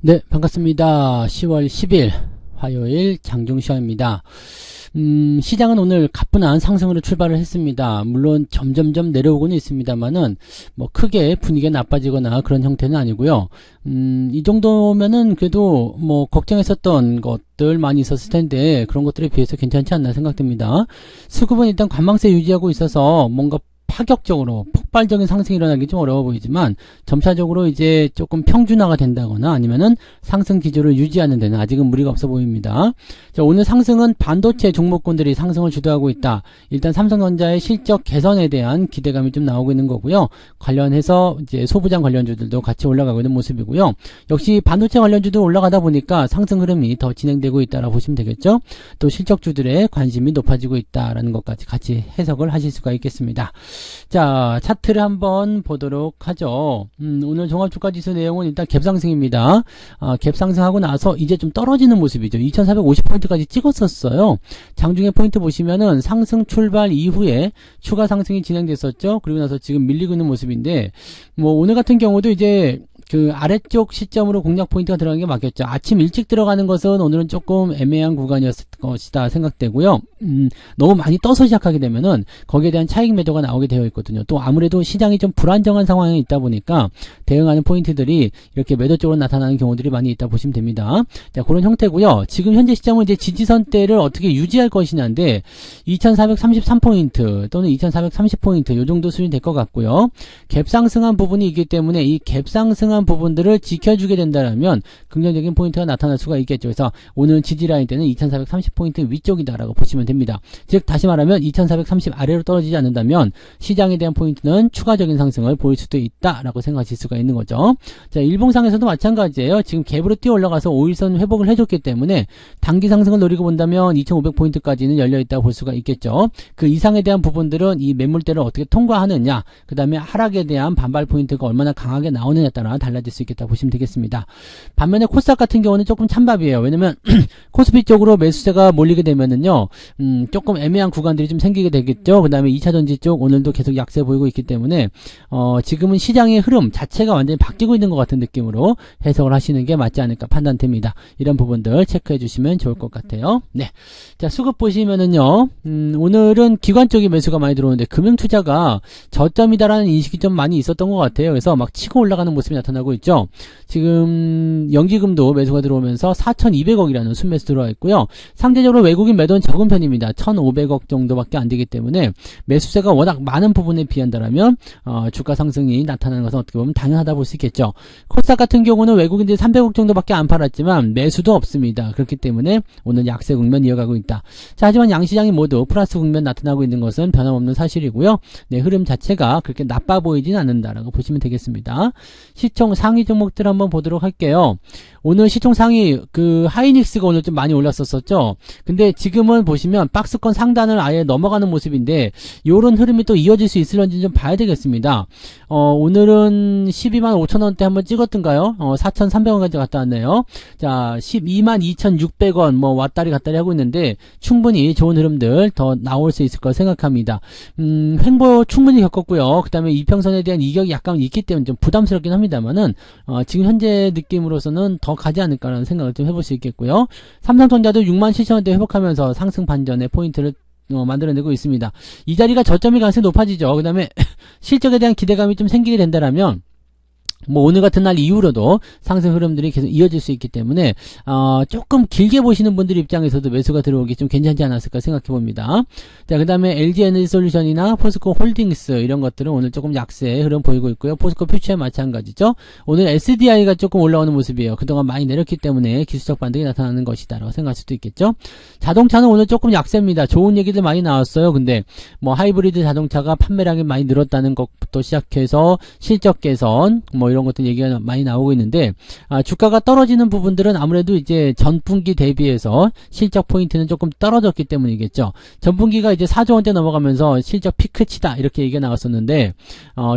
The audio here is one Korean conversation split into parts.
네, 반갑습니다. 10월 10일 화요일 장중시황입니다. 시장은 오늘 가뿐한 상승으로 출발을 했습니다. 물론 점점점 내려오고는 있습니다만은 뭐 크게 분위기가 나빠지거나 그런 형태는 아니고요. 이 정도면은 그래도 뭐 걱정했었던 것들 많이 있었을 텐데 그런 것들에 비해서 괜찮지 않나 생각됩니다. 수급은 일단 관망세 유지하고 있어서 뭔가 파격적으로 폭발적인 상승이 일어나기 좀 어려워 보이지만 점차적으로 이제 조금 평준화가 된다거나 아니면은 상승 기조를 유지하는 데는 아직은 무리가 없어 보입니다. 자, 오늘 상승은 반도체 종목군들이 상승을 주도하고 있다. 일단 삼성전자의 실적 개선에 대한 기대감이 좀 나오고 있는 거고요. 관련해서 이제 소부장 관련주들도 같이 올라가고 있는 모습이고요. 역시 반도체 관련주도 올라가다 보니까 상승 흐름이 더 진행되고 있다라고 보시면 되겠죠. 또 실적주들의 관심이 높아지고 있다라는 것까지 같이 해석을 하실 수가 있겠습니다. 자, 차트를 한번 보도록 하죠. 오늘 종합주가지수 내용은 일단 갭상승입니다. 갭상승하고 나서 이제 좀 떨어지는 모습이죠. 2450포인트까지 찍었었어요. 장중에 포인트 보시면은 상승 출발 이후에 추가 상승이 진행됐었죠. 그리고 나서 지금 밀리고 있는 모습인데, 뭐 오늘 같은 경우도 이제 그 아래쪽 시점으로 공략 포인트가 들어간 게 맞겠죠. 아침 일찍 들어가는 것은 오늘은 조금 애매한 구간이었을 것이다 생각되고요. 너무 많이 떠서 시작하게 되면은 거기에 대한 차익 매도가 나오게 되어 있거든요. 또 아무래도 시장이 좀 불안정한 상황에 있다 보니까 대응하는 포인트들이 이렇게 매도 쪽으로 나타나는 경우들이 많이 있다 보시면 됩니다. 자, 그런 형태고요. 지금 현재 시점은 이제 지지선대를 어떻게 유지할 것이냐인데 2433포인트 또는 2430포인트 요 정도 수준이 될 것 같고요. 갭상승한 부분이 있기 때문에 이 갭상승한 부분들을 지켜주게 된다면 긍정적인 포인트가 나타날 수가 있겠죠. 그래서 오늘 지지라인 때는 2430포인트 위쪽이다라고 보시면 됩니다. 즉 다시 말하면 2430 아래로 떨어지지 않는다면 시장에 대한 포인트는 추가적인 상승을 보일 수도 있다라고 생각하실 수가 있는 거죠. 자, 일봉상에서도 마찬가지예요. 지금 갭으로 뛰어 올라가서 5일선 회복을 해줬기 때문에 단기 상승을 노리고 본다면 2500포인트까지는 열려있다고 볼 수가 있겠죠. 그 이상에 대한 부분들은 이 매물대를 어떻게 통과하느냐, 그 다음에 하락에 대한 반발 포인트가 얼마나 강하게 나오느냐에 따라 달라질 수 있겠다 보시면 되겠습니다. 반면에 코스닥 같은 경우는 조금 찬밥이에요. 왜냐면 코스피 쪽으로 매수세가 몰리게 되면은요, 조금 애매한 구간들이 좀 생기게 되겠죠. 그 다음에 2차전지 쪽 오늘도 계속 약세 보이고 있기 때문에 지금은 시장의 흐름 자체가 완전히 바뀌고 있는 것 같은 느낌으로 해석을 하시는 게 맞지 않을까 판단됩니다. 이런 부분들 체크해 주시면 좋을 것 같아요. 네, 자, 수급 보시면은요, 오늘은 기관 쪽에 매수가 많이 들어오는데 금융투자가 저점이다라는 인식이 좀 많이 있었던 것 같아요. 그래서 막 치고 올라가는 모습이 나타나고 있죠. 지금 연기금도 매수가 들어오면서 4200억이라는 순매수 들어와 있고요. 상대적으로 외국인 매도는 적은 편입니다. 1500억 정도밖에 안 되기 때문에 매수세가 워낙 많은 부분에 비한다라면 주가 상승이 나타나는 것은 어떻게 보면 당연하다 볼 수 있겠죠. 코스닥 같은 경우는 외국인들이 300억 정도밖에 안 팔았지만 매수도 없습니다. 그렇기 때문에 오늘 약세 국면 이어가고 있다. 자, 하지만 양시장이 모두 플러스 국면 나타나고 있는 것은 변함없는 사실이고요. 네, 흐름 자체가 그렇게 나빠 보이진 않는다라고 보시면 되겠습니다. 시총 상위 종목들 한번 보도록 할게요. 오늘 시총 상위 그 하이닉스가 오늘 좀 많이 올랐었죠. 근데 지금은 보시면 박스권 상단을 아예 넘어가는 모습인데 요런 흐름이 또 이어질 수 있을런지 좀 봐야 되겠습니다. 오늘은 12만 5천원대 한번 찍었던가요? 4,300원까지 갔다 왔네요. 자, 12만 2,600원 뭐 왔다리 갔다리 하고 있는데 충분히 좋은 흐름들 더 나올 수 있을 거라 생각합니다. 횡보 충분히 겪었고요. 그 다음에 이평선에 대한 이격이 약간 있기 때문에 좀 부담스럽긴 합니다만은 지금 현재 느낌으로서는 더 가지 않을까라는 생각을 좀 해볼 수 있겠고요. 삼성전자도 6만 7천원대 회복하면서 상승 반전의 포인트를 만들어내고 있습니다. 이 자리가 저점이 가능성이 높아지죠. 그 다음에 실적에 대한 기대감이 좀 생기게 된다라면 뭐 오늘 같은 날 이후로도 상승 흐름들이 계속 이어질 수 있기 때문에 조금 길게 보시는 분들 입장에서도 매수가 들어오기 좀 괜찮지 않았을까 생각해 봅니다. 자, 그 다음에 LG에너지솔루션이나 포스코 홀딩스 이런 것들은 오늘 조금 약세 흐름 보이고 있고요. 포스코 퓨처에 마찬가지죠. 오늘 SDI가 조금 올라오는 모습이에요. 그동안 많이 내렸기 때문에 기술적 반등이 나타나는 것이다 라고 생각할 수도 있겠죠. 자동차는 오늘 조금 약세입니다. 좋은 얘기들 많이 나왔어요. 근데 뭐 하이브리드 자동차가 판매량이 많이 늘었다는 것부터 시작해서 실적 개선 뭐 이런 것들 얘기가 많이 나오고 있는데 주가가 떨어지는 부분들은 아무래도 이제 전분기 대비해서 실적 포인트는 조금 떨어졌기 때문이겠죠. 전분기가 이제 4조 원대 넘어가면서 실적 피크치다 이렇게 얘기가 나왔었는데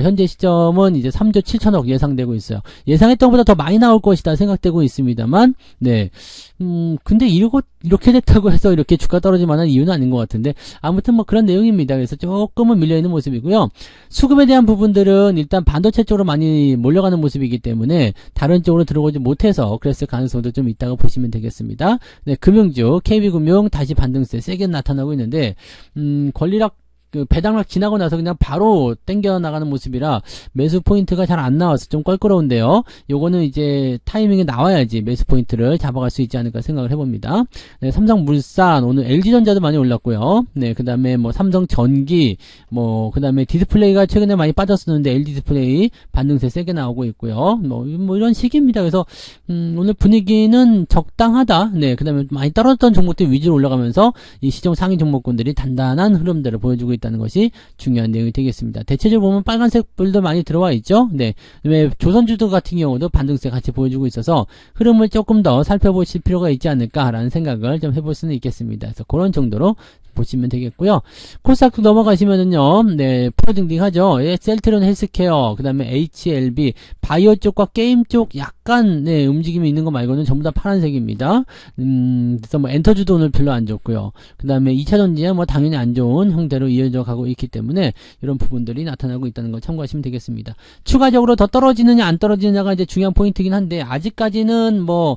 현재 시점은 이제 3조 7천억 예상되고 있어요. 예상했던 것보다 더 많이 나올 것이다 생각되고 있습니다만 네. 근데 이렇게 됐다고 해서 이렇게 주가 떨어질 만한 이유는 아닌 것 같은데 아무튼 뭐 그런 내용입니다. 그래서 조금은 밀려있는 모습이고요. 수급에 대한 부분들은 일단 반도체 쪽으로 많이 몰려가는 모습이기 때문에 다른 쪽으로 들어오지 못해서 그랬을 가능성도 좀 있다고 보시면 되겠습니다. 네, 금융주 KB금융 다시 반등세 세게 나타나고 있는데 권리락 그 배당락 지나고 나서 그냥 바로 땡겨 나가는 모습이라 매수 포인트가 잘 안 나와서 좀 껄끄러운데요. 요거는 이제 타이밍에 나와야지 매수 포인트를 잡아갈 수 있지 않을까 생각을 해봅니다. 네, 삼성물산 오늘 LG전자도 많이 올랐고요. 네, 그 다음에 뭐 삼성전기 뭐 그 다음에 디스플레이가 최근에 많이 빠졌었는데 LG디스플레이 반등세 세게 나오고 있고요. 뭐 이런 식입니다. 그래서 오늘 분위기는 적당하다. 네, 그 다음에 많이 떨어졌던 종목들 위주로 올라가면서 이 시종 상위 종목군들이 단단한 흐름들을 보여주고 있다는 것이 중요한 내용이 되겠습니다. 대체적으로 보면 빨간색 불도 많이 들어와 있죠. 네, 왜 조선주도 같은 경우도 반등세 같이 보여주고 있어서 흐름을 조금 더 살펴보실 필요가 있지 않을까라는 생각을 좀 해볼 수는 있겠습니다. 그래서 그런 정도로 보시면 되겠고요. 코스닥 넘어가시면은요, 네, 프로딩딩하죠. 예, 셀트론 헬스케어, 그 다음에 HLB, 바이오 쪽과 게임 쪽 약간, 네, 움직임이 있는 거 말고는 전부 다 파란색입니다. 그래서 뭐 엔터주도 오늘 별로 안 좋고요. 그 다음에 2차전지야 뭐 당연히 안 좋은 형태로 이어져 가고 있기 때문에 이런 부분들이 나타나고 있다는 걸 참고하시면 되겠습니다. 추가적으로 더 떨어지느냐 안 떨어지느냐가 이제 중요한 포인트긴 한데 아직까지는 뭐,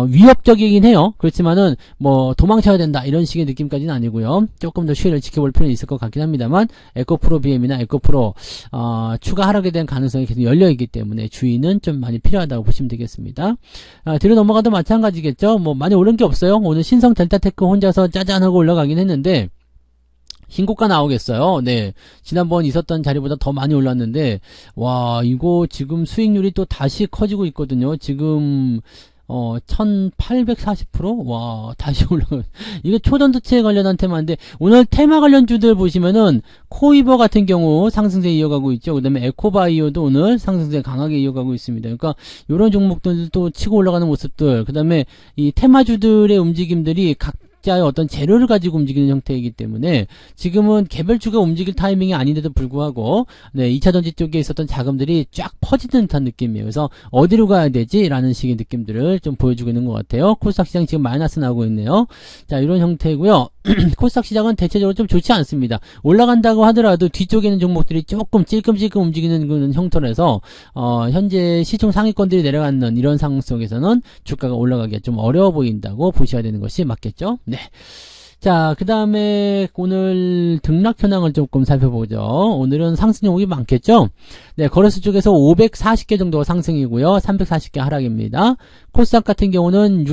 위협적이긴 해요. 그렇지만은 뭐 도망쳐야 된다 이런 식의 느낌까지는 아니고요. 조금 더 추이를 지켜볼 필요는 있을 것 같긴 합니다만 에코프로 BM이나 에코프로 추가 하락에 대한 가능성이 계속 열려있기 때문에 주의는 좀 많이 필요하다고 보시면 되겠습니다. 뒤로 넘어가도 마찬가지겠죠. 뭐 많이 오른 게 없어요. 오늘 신성 델타테크 혼자서 짜잔하고 올라가긴 했는데 신고가 나오겠어요. 네, 지난번 있었던 자리보다 더 많이 올랐는데 와 이거 지금 수익률이 또 다시 커지고 있거든요. 지금 1840%? 와, 다시 올라가. 이게 초전도체 관련한 테마인데, 오늘 테마 관련주들 보시면은, 코이버 같은 경우 상승세 이어가고 있죠. 그 다음에 에코바이오도 오늘 상승세 강하게 이어가고 있습니다. 그러니까, 요런 종목들도 치고 올라가는 모습들, 그 다음에 이 테마주들의 움직임들이 각자의 어떤 재료를 가지고 움직이는 형태이기 때문에 지금은 개별주가 움직일 타이밍이 아닌데도 불구하고 네, 2차전지 쪽에 있었던 자금들이 쫙 퍼지는 듯한 느낌이에요. 그래서 어디로 가야 되지? 라는 식의 느낌들을 좀 보여주고 있는 것 같아요. 코스닥 시장 지금 마이너스 나오고 있네요. 자, 이런 형태고요. 코스닥 시장은 대체적으로 좀 좋지 않습니다. 올라간다고 하더라도 뒤쪽에 있는 종목들이 조금 찔끔찔끔 움직이는 그런 형태라서 현재 시총 상위권들이 내려가는 이런 상황 속에서는 주가가 올라가기가 좀 어려워 보인다고 보셔야 되는 것이 맞겠죠. 네. 자, 그 다음에 오늘 등락 현황을 조금 살펴보죠. 오늘은 상승 종목이 많겠죠? 네, 거래소 쪽에서 540개 정도가 상승이고요. 340개 하락입니다. 코스닥 같은 경우는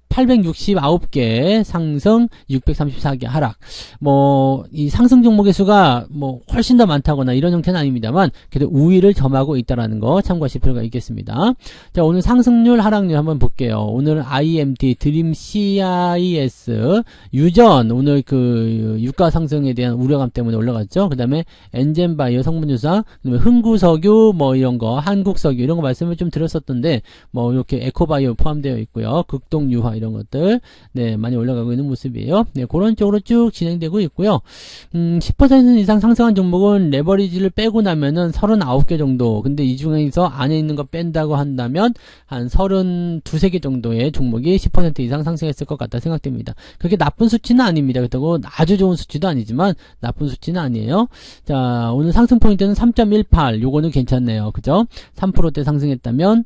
869개 상승, 634개 하락. 뭐, 이 상승 종목의 수가 뭐, 훨씬 더 많다거나 이런 형태는 아닙니다만, 그래도 우위를 점하고 있다라는 거 참고하실 필요가 있겠습니다. 자, 오늘 상승률, 하락률 한번 볼게요. 오늘 IMT, 드림 CIS, 유전, 오늘 그, 유가 상승에 대한 우려감 때문에 올라갔죠. 그 다음에 엔젠바이오 성분유사, 그 다음에 흥구석유, 뭐 이런 거, 한국석유, 이런 거 말씀을 좀 드렸었던데, 뭐, 이렇게 에코바이오 포함되어 있고요. 극동유화, 이런 것들 네 많이 올라가고 있는 모습이에요. 네 그런 쪽으로 쭉 진행되고 있고요. 10% 이상 상승한 종목은 레버리지를 빼고 나면은 39개 정도. 근데 이 중에서 안에 있는 거 뺀다고 한다면 한 32, 3개 정도의 종목이 10% 이상 상승했을 것 같다 생각됩니다. 그게 나쁜 수치는 아닙니다. 그렇다고 아주 좋은 수치도 아니지만 나쁜 수치는 아니에요. 자 오늘 상승 포인트는 3.18 요거는 괜찮네요. 그죠? 3%대 상승했다면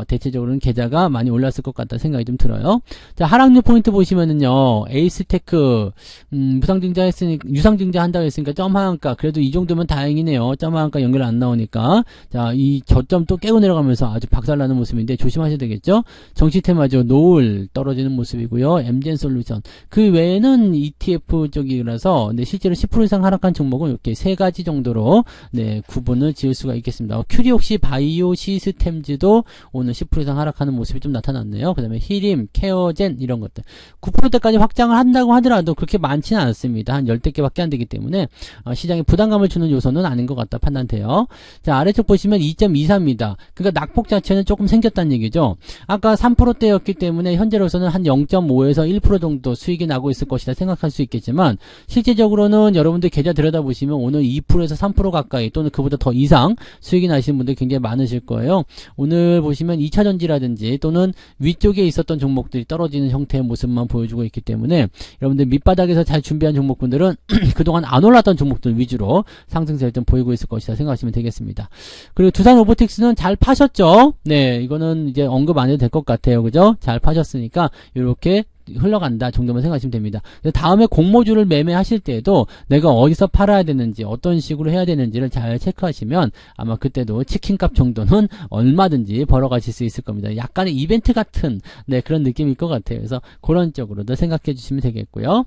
대체적으로는 계좌가 많이 올랐을 것 같다 생각이 좀 들어요. 자, 하락률 포인트 보시면은요, 에이스테크, 무상증자 했으니까, 유상증자 한다고 했으니까 점 하한가. 그래도 이 정도면 다행이네요. 점 하한가 연결 안 나오니까. 자, 이 저점 또 깨고 내려가면서 아주 박살나는 모습인데 조심하셔야 되겠죠? 정치테마죠. 노을 떨어지는 모습이고요. 엠젠 솔루션. 그 외에는 ETF 쪽이라서, 네, 실제로 10% 이상 하락한 종목은 이렇게 세 가지 정도로, 네, 구분을 지을 수가 있겠습니다. 큐리옥시 바이오 시스템즈도 오늘 10% 이상 하락하는 모습이 좀 나타났네요. 그 다음에 히림, 케어젠 이런 것들 9%대까지 확장을 한다고 하더라도 그렇게 많지는 않습니다. 한 10대 개밖에 안 되기 때문에 시장에 부담감을 주는 요소는 아닌 것 같다 판단돼요. 자 아래쪽 보시면 2.24입니다. 그러니까 낙폭 자체는 조금 생겼다는 얘기죠. 아까 3%대였기 때문에 현재로서는 한 0.5에서 1% 정도 수익이 나고 있을 것이다 생각할 수 있겠지만 실제적으로는 여러분들 계좌 들여다보시면 오늘 2%에서 3% 가까이 또는 그보다 더 이상 수익이 나시는 분들 굉장히 많으실 거예요. 오늘 보시면 2차전지라든지 또는 위쪽에 있었던 종목들이 떨어지는 형태의 모습만 보여주고 있기 때문에 여러분들 밑바닥에서 잘 준비한 종목분들은 그동안 안 올랐던 종목들 위주로 상승세를 좀 보이고 있을 것이다 생각하시면 되겠습니다. 그리고 두산 로보틱스는 잘 파셨죠? 네, 이거는 이제 언급 안 해도 될 것 같아요. 그죠? 잘 파셨으니까 이렇게 흘러간다 정도만 생각하시면 됩니다. 다음에 공모주를 매매하실 때에도 내가 어디서 팔아야 되는지 어떤 식으로 해야 되는지를 잘 체크하시면 아마 그때도 치킨값 정도는 얼마든지 벌어가실 수 있을 겁니다. 약간의 이벤트 같은 네, 그런 느낌일 것 같아요. 그래서 그런 쪽으로도 생각해 주시면 되겠고요.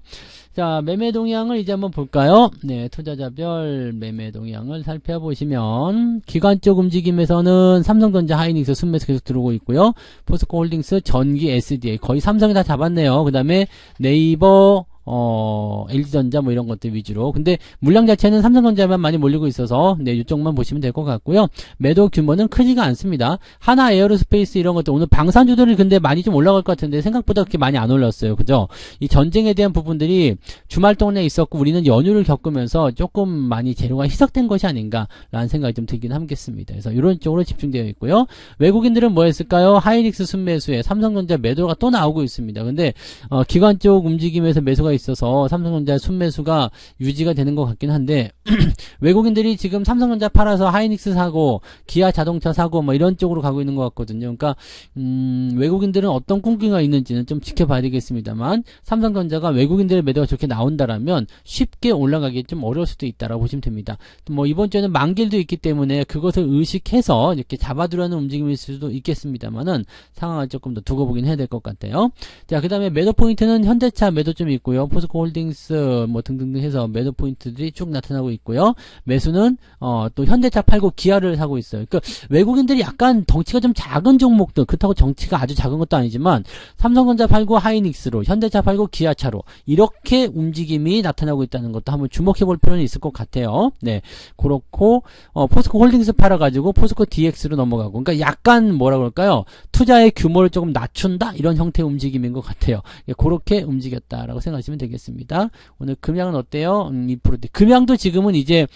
자, 매매 동향을 이제 한번 볼까요? 네, 투자자별 매매 동향을 살펴보시면 기관 쪽 움직임에서는 삼성전자, 하이닉스 순매수 계속 들어오고 있고요. 포스코홀딩스, 전기, SDA 거의 삼성이 다 잡았네요. 그 다음에 네이버, LG전자 뭐 이런 것들 위주로. 근데 물량 자체는 삼성전자만 많이 몰리고 있어서 네, 이쪽만 보시면 될 것 같고요. 매도 규모는 크지가 않습니다. 하나 에어로스페이스 이런 것들 오늘 방산주들이 근데 많이 좀 올라갈 것 같은데 생각보다 그렇게 많이 안 올랐어요. 그죠? 이 전쟁에 대한 부분들이 주말 동안에 있었고 우리는 연휴를 겪으면서 조금 많이 재료가 희석된 것이 아닌가라는 생각이 좀 들긴 하겠습니다. 그래서 이런 쪽으로 집중되어 있고요. 외국인들은 뭐 했을까요? 하이닉스 순매수에 삼성전자 매도가 또 나오고 있습니다. 근데 기관 쪽 움직임에서 매수가 있어서 삼성전자 순매수가 유지가 되는 것 같긴 한데 외국인들이 지금 삼성전자 팔아서 하이닉스 사고 기아 자동차 사고 뭐 이런 쪽으로 가고 있는 것 같거든요. 그러니까 외국인들은 어떤 꿈꾸가 있는지는 좀 지켜봐야 되겠습니다만 삼성전자가 외국인들의 매도가 저렇게 나온다라면 쉽게 올라가기 좀 어려울 수도 있다라고 보시면 됩니다. 뭐 이번 주에는 만길도 있기 때문에 그것을 의식해서 이렇게 잡아두려는 움직임일 수도 있겠습니다만은 상황을 조금 더 두고 보긴 해야 될 것 같아요. 자, 그 다음에 매도 포인트는 현대차 매도 좀 있고요. 포스코홀딩스 뭐 등등등 해서 매도 포인트들이 쭉 나타나고 있고요. 매수는 또 현대차 팔고 기아를 사고 있어요. 그러니까 외국인들이 약간 덩치가 좀 작은 종목들, 그렇다고 정치가 아주 작은 것도 아니지만 삼성전자 팔고 하이닉스로, 현대차 팔고 기아차로 이렇게 움직임이 나타나고 있다는 것도 한번 주목해 볼 필요는 있을 것 같아요. 네, 그렇고 포스코홀딩스 팔아가지고 포스코 DX로 넘어가고, 그러니까 약간 뭐라 그럴까요? 투자의 규모를 조금 낮춘다 이런 형태의 움직임인 것 같아요. 그렇게 움직였다라고 생각하시면 되겠습니다. 오늘 금양은 어때요? 2%대. 금양도 지금은 이제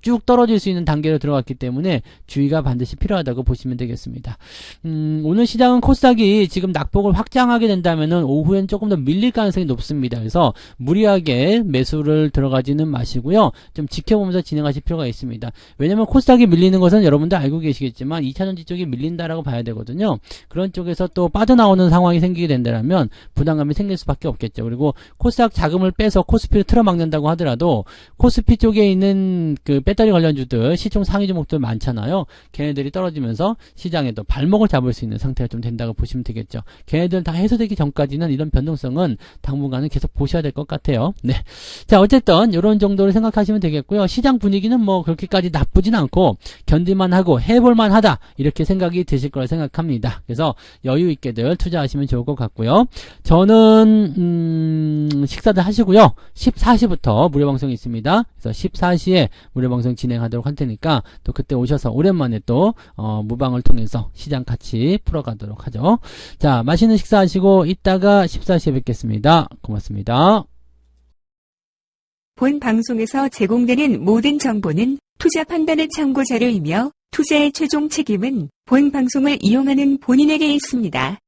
쭉 떨어질 수 있는 단계로 들어갔기 때문에 주의가 반드시 필요하다고 보시면 되겠습니다. 오늘 시장은 코스닥이 지금 낙폭을 확장하게 된다면은 오후엔 조금 더 밀릴 가능성이 높습니다. 그래서 무리하게 매수를 들어가지는 마시고요. 좀 지켜보면서 진행하실 필요가 있습니다. 왜냐면 코스닥이 밀리는 것은 여러분들 알고 계시겠지만 2차전지 쪽이 밀린다라고 봐야 되거든요. 그런 쪽에서 또 빠져나오는 상황이 생기게 된다면 부담감이 생길 수밖에 없겠죠. 그리고 코스닥 자금을 빼서 코스피를 틀어막는다고 하더라도 코스피 쪽에 있는 그 배터리 관련주들 시총 상위 종목들 많잖아요. 걔네들이 떨어지면서 시장에도 발목을 잡을 수 있는 상태가 좀 된다고 보시면 되겠죠. 걔네들 다 해소되기 전까지는 이런 변동성은 당분간은 계속 보셔야 될 것 같아요. 네. 자, 어쨌든 이런 정도로 생각하시면 되겠고요. 시장 분위기는 뭐 그렇게까지 나쁘진 않고 견딜만 하고 해볼만 하다 이렇게 생각이 드실 거라 생각합니다. 그래서 여유 있게들 투자하시면 좋을 것 같고요. 저는 식사들 하시고요. 14시부터 무료 방송이 있습니다. 그래서 14시에 무료 방송 진행하도록 할 테니까 또 그때 오셔서 오랜만에 또 무방을 통해서 시장 같이 풀어가도록 하죠. 자, 맛있는 식사하시고 이따가 14시에 뵙겠습니다. 고맙습니다. 본 방송에서 제공되는 모든 정보는 투자 판단의 참고 자료이며 투자의 최종 책임은 본 방송을 이용하는 본인에게 있습니다.